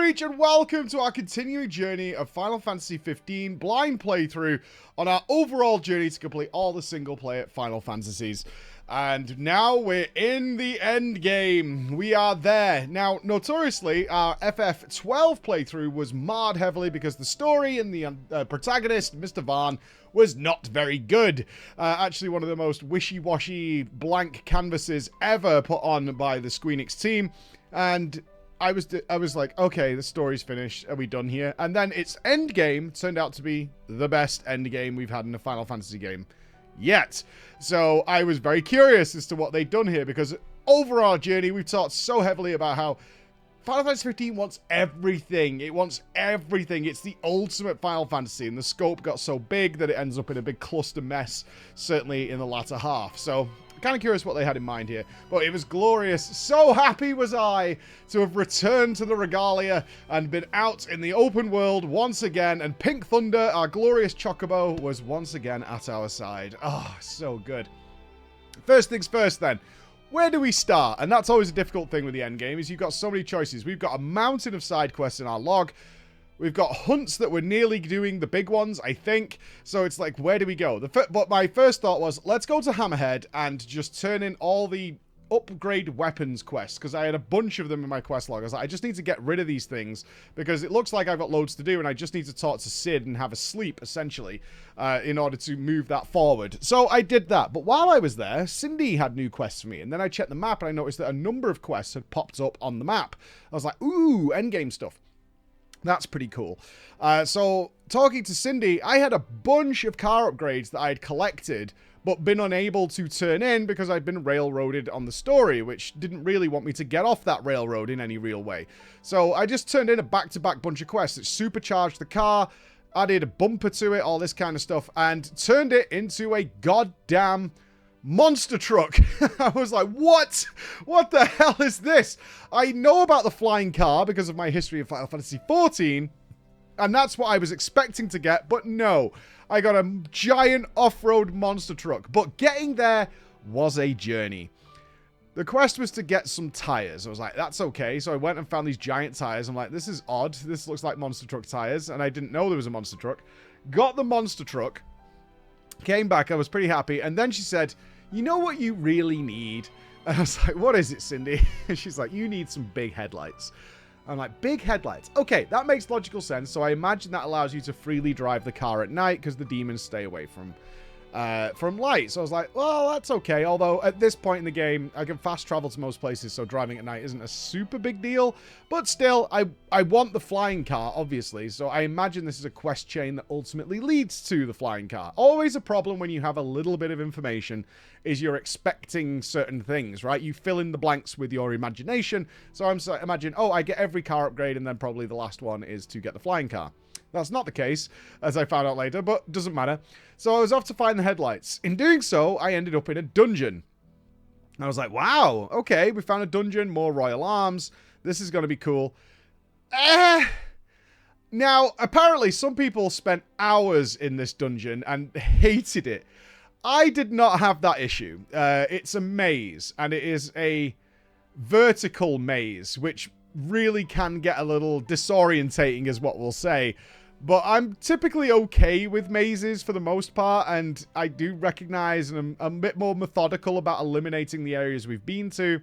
Screech, and welcome to our continuing journey of Final Fantasy 15 blind playthrough on our overall journey to complete all the single-player Final Fantasies. And now we're in the end game. We are there. Now, notoriously, our FF12 playthrough was marred heavily because the story and the protagonist, Mr. Vaan, was not very good. Actually, one of the most wishy-washy blank canvases ever put on by the Squeenix team. And I was like, okay, the story's finished. Are we done here? And then its end game turned out to be the best end game we've had in a Final Fantasy game yet. So I was very curious as to what they'd done here, because over our journey, we've talked so heavily about how Final Fantasy 15 wants everything. It wants everything. It's the ultimate Final Fantasy, and the scope got so big that it ends up in a big cluster mess, certainly in the latter half. So kind of curious what they had in mind here, but it was glorious. So happy was I to have returned to the Regalia and been out in the open world once again, and Pink Thunder, our glorious Chocobo, was once again at our side. Oh, so good. First things first then. Where do we start? And that's always a difficult thing with the endgame, is you've got so many choices. We've got a mountain of side quests in our log. We've got hunts that we're nearly doing, the big ones, I think. So it's like, where do we go? But my first thought was, let's go to Hammerhead and just turn in all the upgrade weapons quests, because I had a bunch of them in my quest log. I was like, I just need to get rid of these things, because it looks like I've got loads to do, and I just need to talk to Sid and have a sleep, essentially, in order to move that forward. So I did that. But while I was there, Cindy had new quests for me, and then I checked the map, and I noticed that a number of quests had popped up on the map. I was like, ooh, endgame stuff. That's pretty cool. So, talking to Cindy, I had a bunch of car upgrades that I had collected, but been unable to turn in because I'd been railroaded on the story, which didn't really want me to get off that railroad in any real way. So, I just turned in a back-to-back bunch of quests that supercharged the car, added a bumper to it, all this kind of stuff, and turned it into a goddamn monster truck. I was like, what? What the hell is this? I know about the flying car because of my history of Final Fantasy 14, and that's what I was expecting to get, but no. I got a giant off-road monster truck, but getting there was a journey. The quest was to get some tires. I was like, that's okay. So I went and found these giant tires. I'm like, this is odd. This looks like monster truck tires, and I didn't know there was a monster truck. Got the monster truck. Came back, I was pretty happy, and then she said, you know what you really need? And I was like, what is it, Cindy? And she's like, you need some big headlights. I'm like, big headlights? Okay, that makes logical sense, so I imagine that allows you to freely drive the car at night, because the demons stay away from light. So I was like, well, that's okay. Although at this point in the game, I can fast travel to most places, so driving at night isn't a super big deal. But still, I want the flying car, obviously. So I imagine this is a quest chain that ultimately leads to the flying car. Always a problem when you have a little bit of information is you're expecting certain things, right? You fill in the blanks with your imagination. So I'm imagine, oh, I get every car upgrade, and then probably the last one is to get the flying car. That's not the case, as I found out later, but doesn't matter. So I was off to find the headlights. In doing so, I ended up in a dungeon. I was like, wow, okay, we found a dungeon, more royal arms. This is going to be cool. Now, apparently, some people spent hours in this dungeon and hated it. I did not have that issue. It's a maze, and it is a vertical maze, which really can get a little disorientating, is what we'll say. But I'm typically okay with mazes for the most part, and I do recognize and I'm a bit more methodical about eliminating the areas we've been to.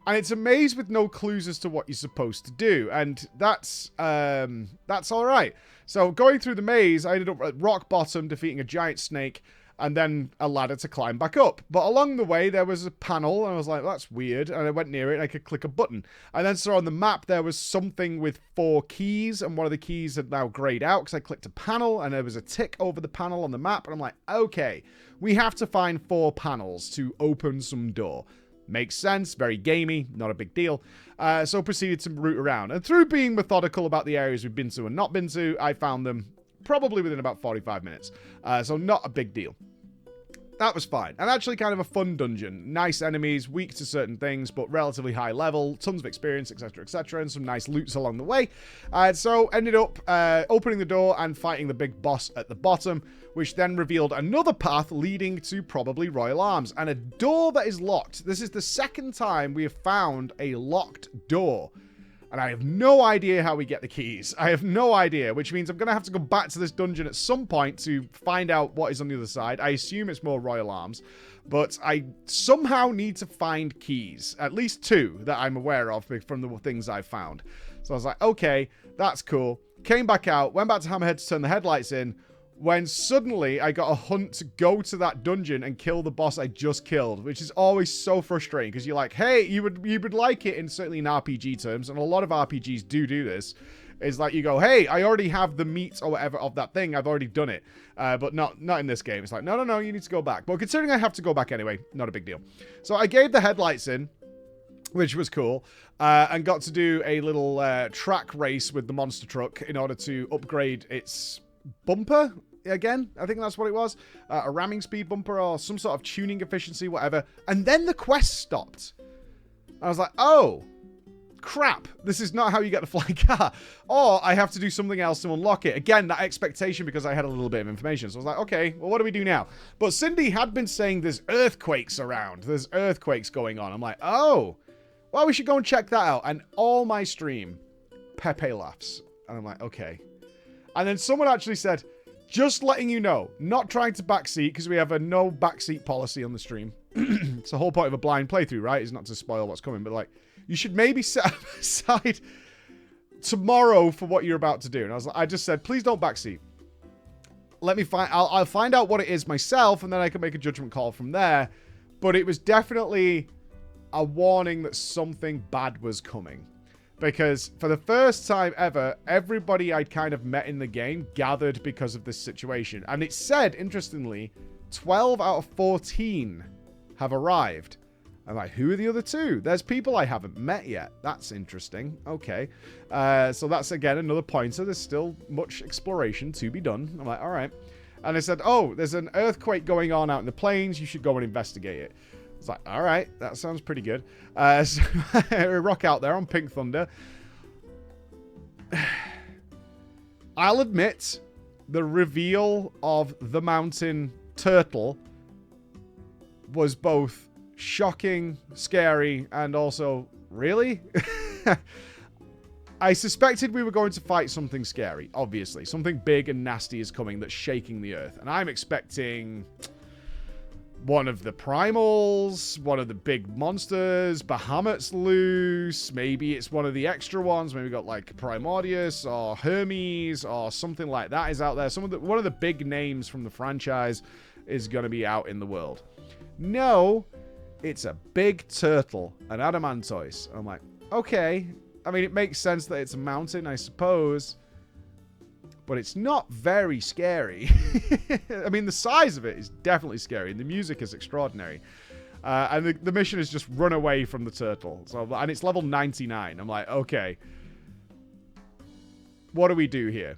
And it's a maze with no clues as to what you're supposed to do, and that's all right. So going through the maze, I ended up at rock bottom, defeating a giant snake, and then a ladder to climb back up. But along the way, there was a panel, and I was like, that's weird. And I went near it, and I could click a button. I then saw on the map there was something with 4 keys, and one of the keys had now grayed out, because I clicked a panel, and there was a tick over the panel on the map. And I'm like, okay, we have to find 4 panels to open some door. Makes sense, very gamey, not a big deal. So proceeded to route around. And through being methodical about the areas we've been to and not been to, I found them probably within about 45 minutes. So not a big deal. That was fine. And actually kind of a fun dungeon. Nice enemies, weak to certain things, but relatively high level. Tons of experience, etc., etc., and some nice loots along the way. So ended up opening the door and fighting the big boss at the bottom, which then revealed another path leading to probably Royal Arms, and a door that is locked. This is the second time we have found a locked door. And I have no idea how we get the keys. I have no idea, which means I'm going to have to go back to this dungeon at some point to find out what is on the other side. I assume it's more royal arms, but I somehow need to find keys, at least 2 that I'm aware of from the things I've found. So I was like, okay, that's cool. Came back out, went back to Hammerhead to turn the headlights in, when suddenly I got a hunt to go to that dungeon and kill the boss I just killed, which is always so frustrating because you're like, hey, you would like it certainly in RPG terms, and a lot of RPGs do this. Is like you go, hey, I already have the meat or whatever of that thing. I've already done it, but not in this game. It's like, no, you need to go back. But considering I have to go back anyway, not a big deal. So I gave the headlights in, which was cool, and got to do a little track race with the monster truck in order to upgrade its bumper. Again, I think that's what it was. A ramming speed bumper or some sort of tuning efficiency, whatever. And then the quest stopped. I was like, oh, crap. This is not how you get the flying car. Or I have to do something else to unlock it. Again, that expectation because I had a little bit of information. So I was like, okay, well, what do we do now? But Cindy had been saying there's earthquakes around. There's earthquakes going on. I'm like, oh, well, we should go and check that out. And all my stream, Pepe laughs. And I'm like, okay. And then someone actually said, just letting you know, not trying to backseat because we have a no backseat policy on the stream. It's the whole point of a blind playthrough, right? Is not to spoil what's coming, but like, you should maybe set aside tomorrow for what you're about to do. And I just said, please don't backseat. Let me I'll find out what it is myself, and then I can make a judgment call from there. But it was definitely a warning that something bad was coming. Because for the first time ever, everybody I'd kind of met in the game gathered because of this situation. And it said, interestingly, 12 out of 14 have arrived. I'm like, who are the other 2? There's people I haven't met yet. That's interesting. Okay. So that's, again, another pointer. There's still much exploration to be done. I'm like, all right. And I said, oh, there's an earthquake going on out in the plains. You should go and investigate it. It's like, all right, that sounds pretty good. So rock out there on Pink Thunder. I'll admit, the reveal of the mountain turtle was both shocking, scary, and also, really? I suspected we were going to fight something scary, obviously. Something big and nasty is coming that's shaking the earth. And I'm expecting one of the primals, one of the big monsters, Bahamut's loose, maybe it's one of the extra ones, maybe we got like Primordius or Hermes or something like that is out there. One of the big names from the franchise is going to be out in the world. No, it's a big turtle, an Adamantoise. I'm like, okay. I mean, it makes sense that it's a mountain, I suppose. But it's not very scary. I mean, the size of it is definitely scary, and the music is extraordinary. And the mission is just run away from the turtle. And it's level 99. I'm like, okay. What do we do here?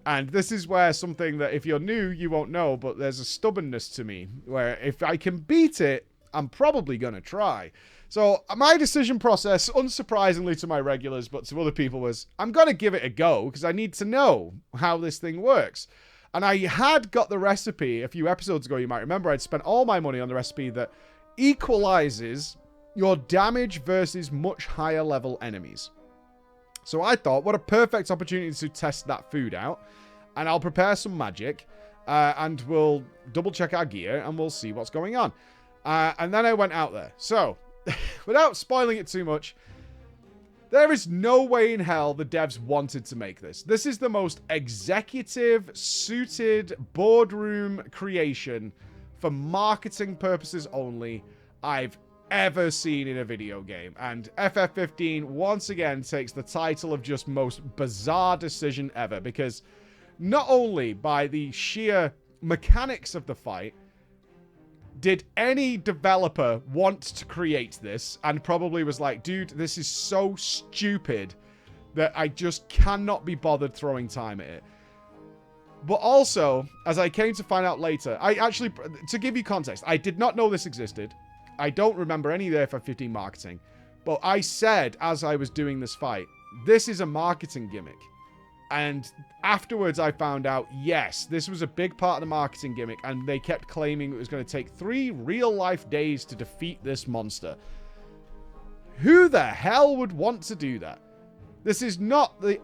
And this is where something that if you're new, you won't know, but there's a stubbornness to me, where if I can beat it, I'm probably going to try. So my decision process, unsurprisingly to my regulars, but to other people, was I'm going to give it a go because I need to know how this thing works. And I had got the recipe a few episodes ago, you might remember. I'd spent all my money on the recipe that equalizes your damage versus much higher level enemies. So I thought, what a perfect opportunity to test that food out. And I'll prepare some magic and we'll double check our gear and we'll see what's going on. And then I went out there. So without spoiling it too much, there is no way in hell the devs wanted to make this. This is the most executive, suited boardroom creation for marketing purposes only I've ever seen in a video game. And FF15 once again takes the title of just most bizarre decision ever, because not only by the sheer mechanics of the fight did any developer want to create this and probably was like, dude, this is so stupid that I just cannot be bothered throwing time at it. But also, as I came to find out later, I actually, to give you context, I did not know this existed. I don't remember any of the FF15 marketing. But I said, as I was doing this fight, this is a marketing gimmick. And afterwards, I found out, yes, this was a big part of the marketing gimmick, and they kept claiming it was going to take 3 real-life days to defeat this monster. Who the hell would want to do that? This is not the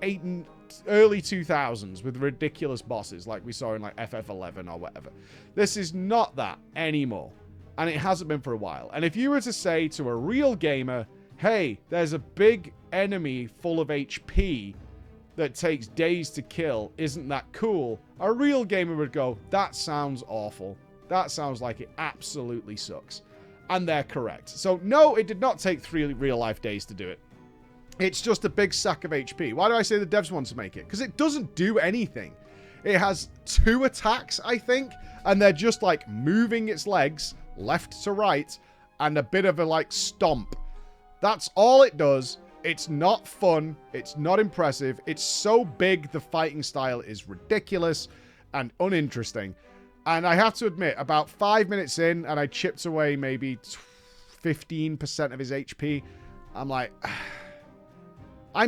early 2000s with ridiculous bosses like we saw in like FF11 or whatever. This is not that anymore. And it hasn't been for a while. And if you were to say to a real gamer, hey, there's a big enemy full of HP that takes days to kill, isn't that cool? A real gamer would go, that sounds awful. That sounds like it absolutely sucks. And they're correct. So no, it did not take 3 real-life days to do it. It's just a big sack of HP. Why do I say the devs want to make it? Because it doesn't do anything. It has 2 attacks, I think, and they're just like moving its legs left to right and a bit of a like stomp. That's all it does. It's not fun. It's not impressive. It's so big, the fighting style is ridiculous and uninteresting. And I have to admit, about 5 minutes in, and I chipped away maybe 15% of his HP, I'm like, I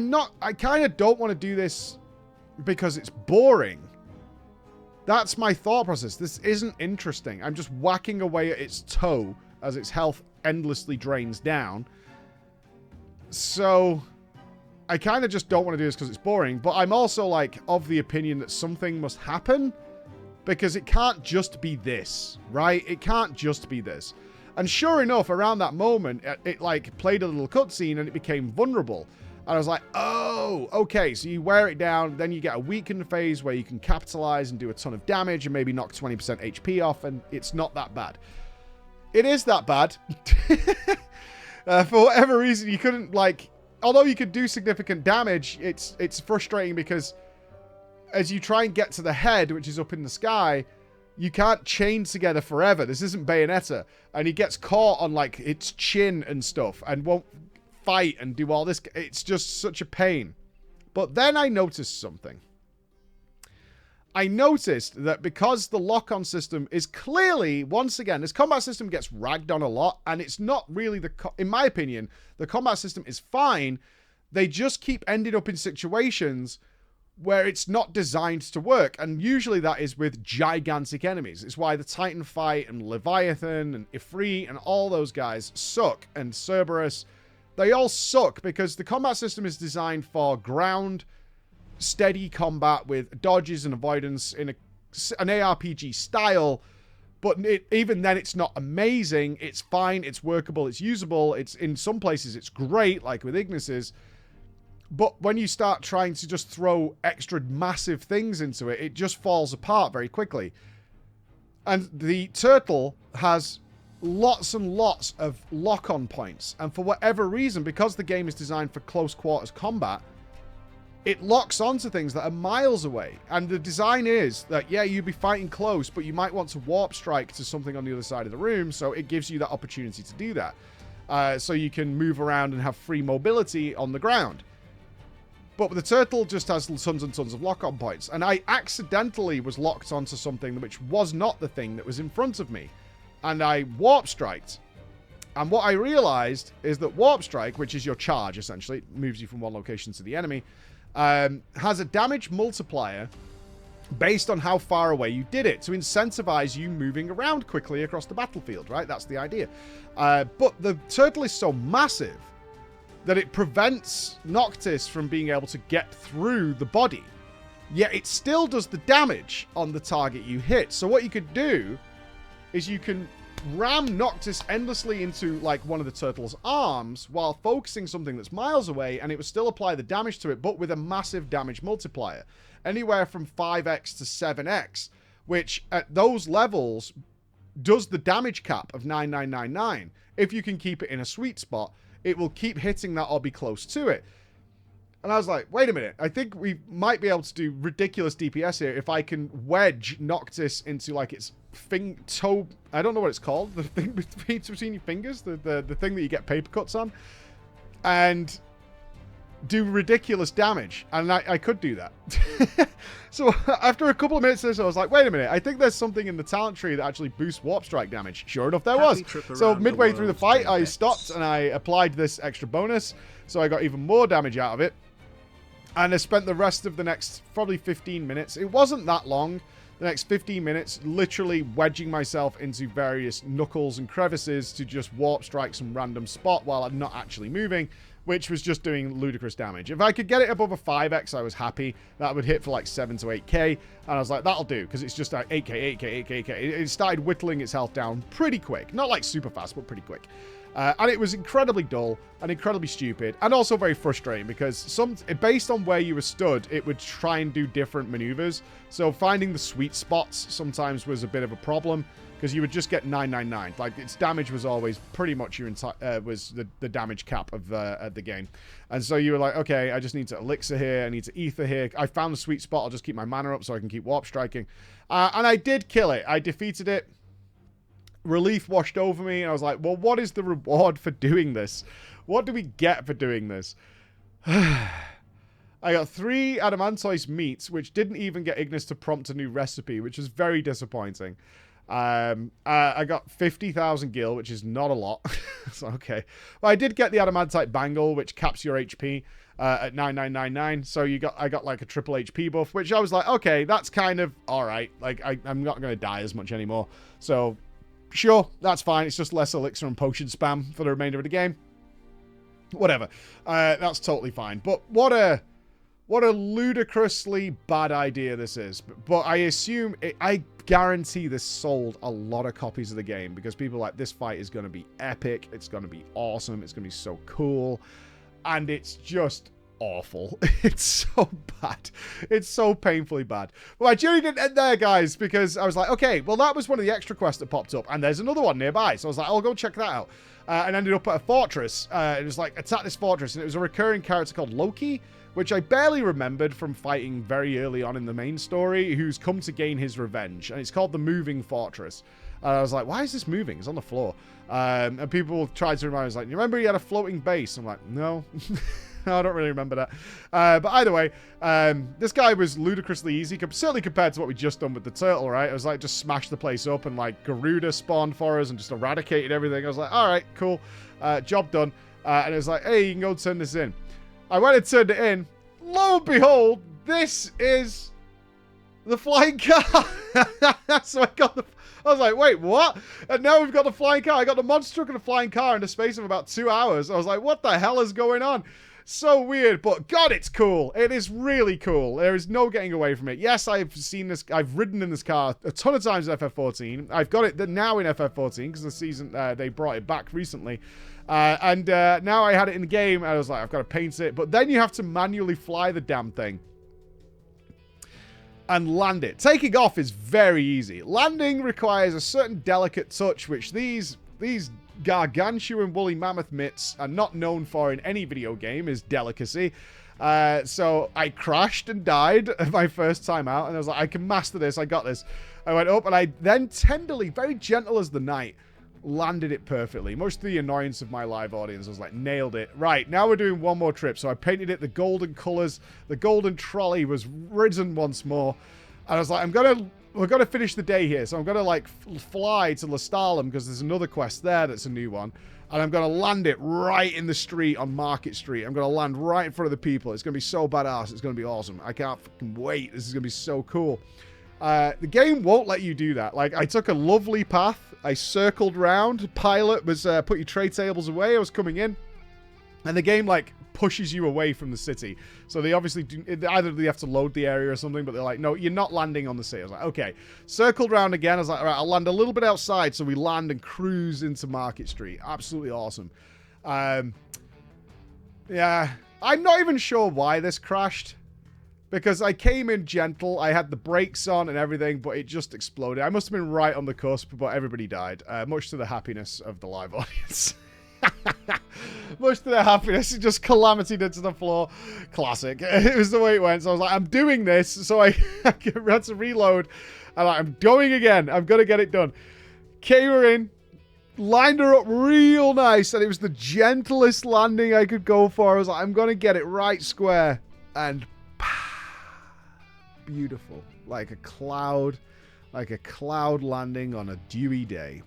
kind of don't want to do this because it's boring. That's my thought process. This isn't interesting. I'm just whacking away at its toe as its health endlessly drains down. So I kind of just don't want to do this because it's boring, but I'm also like of the opinion that something must happen because it can't just be this, right? It can't just be this. And sure enough, around that moment, it like played a little cutscene and it became vulnerable. And I was like, oh, okay, so you wear it down, then you get a weakened phase where you can capitalize and do a ton of damage and maybe knock 20% HP off, and it's not that bad. It is that bad. For whatever reason, you couldn't, like... Although you could do significant damage, it's frustrating because as you try and get to the head, which is up in the sky, you can't chain together forever. This isn't Bayonetta. And he gets caught on, like, its chin and stuff and won't fight and do all this. It's just such a pain. But then I noticed something. I noticed that because the lock-on system is clearly, once again, this combat system gets ragged on a lot, and it's not really in my opinion, the combat system is fine. They just keep ending up in situations where it's not designed to work, and usually that is with gigantic enemies. It's why the Titan fight and Leviathan and Ifrit and all those guys suck, and Cerberus, they all suck because the combat system is designed for ground steady combat with dodges and avoidance in an ARPG style, but even then it's not amazing. It's fine, it's workable, it's usable, it's in some places it's great, like with Ignis's, but when you start trying to just throw extra massive things into it, it just falls apart very quickly. And the turtle has lots and lots of lock-on points, and for whatever reason, because the game is designed for close quarters combat, it locks onto things that are miles away. And the design is that, yeah, you'd be fighting close, but you might want to warp strike to something on the other side of the room, so it gives you that opportunity to do that. So you can move around and have free mobility on the ground. But the turtle just has tons and tons of lock-on points. And I accidentally was locked onto something which was not the thing that was in front of me. And I warp striked. And what I realized is that warp strike, which is your charge, essentially, it moves you from one location to the enemy, has a damage multiplier based on how far away you did it to incentivize you moving around quickly across the battlefield, right? That's the idea. But the turtle is so massive that it prevents Nupss from being able to get through the body. Yet it still does the damage on the target you hit. So what you could do is you can ram Nupss endlessly into like one of the turtle's arms while focusing something that's miles away, and it would still apply the damage to it, but with a massive damage multiplier. Anywhere from 5x to 7x, which at those levels does the damage cap of 9999. If you can keep it in a sweet spot, it will keep hitting that or be close to it. And I was like, wait a minute, I think we might be able to do ridiculous DPS here if I can wedge Nupss into like its toe, I don't know what it's called, the thing between your fingers, the thing that you get paper cuts on, and do ridiculous damage. And I could do that. So after a couple of minutes of this, I was like, wait a minute, I think there's something in the talent tree that actually boosts warp strike damage. Sure enough, there was. So midway through the fight, I stopped and I applied this extra bonus, so I got even more damage out of it. And I spent the rest of the next probably 15 minutes. It wasn't that long. The next 15 minutes literally wedging myself into various knuckles and crevices to just warp strike some random spot while I'm not actually moving, which was just doing ludicrous damage. If I could get it above a 5x, I was happy. That would hit for like 7 to 8k, and I was like, that'll do, because it's just like 8k, 8k, 8k, 8k. It started whittling its health down pretty quick. Not like super fast, but pretty quick. And it was incredibly dull and incredibly stupid and also very frustrating because based on where you were stood, it would try and do different maneuvers. So finding the sweet spots sometimes was a bit of a problem because you would just get 999. Like its damage was always pretty much your was the damage cap of the game. And so you were like, okay, I just need to elixir here. I need to ether here. I found the sweet spot. I'll just keep my mana up so I can keep warp striking. And I did kill it. I defeated it. Relief washed over me, and I was like, well, what is the reward for doing this? What do we get for doing this? I got 3 Adamantoise meats, which didn't even get Ignis to prompt a new recipe, which is very disappointing. I got 50,000 gil, which is not a lot. So, okay. But I did get the Adamantite Bangle, which caps your HP at 9999. So I got like a triple HP buff, which I was like, okay, that's kind of all right. Like, I'm not going to die as much anymore. So... sure, that's fine. It's just less elixir and potion spam for the remainder of the game. Whatever. That's totally fine. But what a ludicrously bad idea this is. But I assume... I guarantee this sold a lot of copies of the game because people are like, this fight is going to be epic. It's going to be awesome. It's going to be so cool. And it's just... awful. It's so bad. It's so painfully bad. Well, my journey didn't end there, guys, because I was like, okay, well, that was one of the extra quests that popped up, and there's another one nearby. So I was like, I'll go check that out. And ended up at a fortress. It was like, attack this fortress, and it was a recurring character called Loki, which I barely remembered from fighting very early on in the main story, who's come to gain his revenge. And it's called the Moving Fortress. And I was like, why is this moving? It's on the floor. And people tried to remind me, I was like, you remember he had a floating base? I'm like, no. I don't really remember that. But either way, this guy was ludicrously easy, certainly compared to what we just done with the turtle, right? I was like, just smashed the place up and like Garuda spawned for us and just eradicated everything. I was like, all right, cool. Job done. And it was like, hey, you can go turn this in. I went and turned it in. Lo and behold, this is the flying car. So I was like, wait, what? And now we've got the flying car. I got the monster truck and the flying car in the space of about 2 hours. I was like, what the hell is going on? So weird, but God, it's cool. It is really cool. There is no getting away from it. Yes, I've seen this. I've ridden in this car a ton of times in FF14. I've got it now in FF14 because the season they brought it back recently. And now I had it in the game. I was like, I've got to paint it. But then you have to manually fly the damn thing and land it. Taking off is very easy. Landing requires a certain delicate touch, which these gargantuan woolly mammoth mitts are not known for in any video game, is delicacy. So I crashed and died my first time out, and I was like, I can master this, I got this. I went up, and I then tenderly, very gentle as the night, landed it perfectly. Much to the annoyance of my live audience, I was like, nailed it. Right, now we're doing one more trip. So I painted it the golden colors. The golden trolley was risen once more. And I was like, we're going to finish the day here. So I'm going to like fly to Lestalem because there's another quest there that's a new one. And I'm going to land it right in the street on Market Street. I'm going to land right in front of the people. It's going to be so badass. It's going to be awesome. I can't fucking wait. This is going to be so cool. The game won't let you do that. Like, I took a lovely path. I circled round. Pilot was put your tray tables away. I was coming in. And the game, like, pushes you away from the city. So they obviously do, either they have to load the area or something, but they're like, no, you're not landing on the city. I was like, okay. Circled round again. I was like, all right, I'll land a little bit outside. So we land and cruise into Market Street. Absolutely awesome. Yeah. I'm not even sure why this crashed. Because I came in gentle, I had the brakes on and everything, but it just exploded. I must have been right on the cusp, but everybody died. Much to the happiness of the live audience. Much to their happiness, it just calamityed into the floor. Classic. It was the way it went. So I was like, I'm doing this. So I had to reload. And I'm going again. I'm going to get it done. Came her in. Lined her up real nice. And it was the gentlest landing I could go for. I was like, I'm going to get it right square. And beautiful. Like a cloud landing on a dewy day.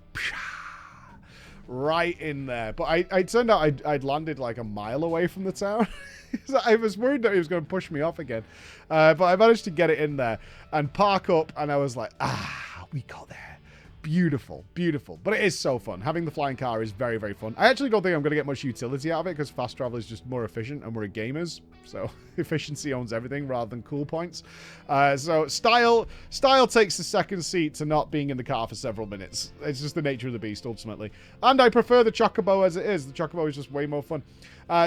Right in there. But I turned out I'd landed like a mile away from the town. I was worried that he was going to push me off again. But I managed to get it in there and park up, and I was like, we got there. beautiful, beautiful. But it is so fun. Having the flying car is very, very fun. I actually don't think I'm going to get much utility out of it because fast travel is just more efficient and we're gamers. So efficiency owns everything rather than cool points. So style takes the second seat to not being in the car for several minutes. It's just the nature of the beast, ultimately. And I prefer the Chocobo as it is. The Chocobo is just way more fun.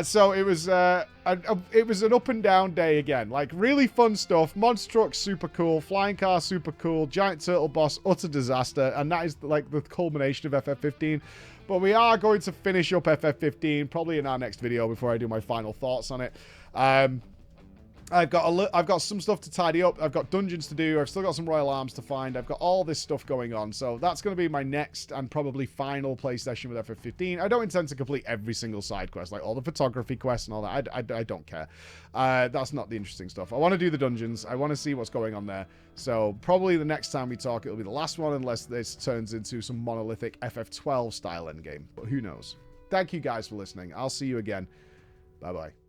So it was an up and down day again. Like, really fun stuff. Monster truck, super cool. Flying car, super cool. Giant turtle boss, utter disaster. And that is like the culmination of FF15. But we are going to finish up FF15 probably in our next video before I do my final thoughts on it. I've got some stuff to tidy up. I've got dungeons to do. I've still got some royal arms to find. I've got all this stuff going on. So that's going to be my next and probably final play session with FF15. I don't intend to complete every single side quest, like all the photography quests and all that. I don't care. That's not the interesting stuff. I want to do the dungeons. I want to see what's going on there. So probably the next time we talk, it'll be the last one unless this turns into some monolithic FF12 style endgame. But who knows? Thank you guys for listening. I'll see you again. Bye-bye.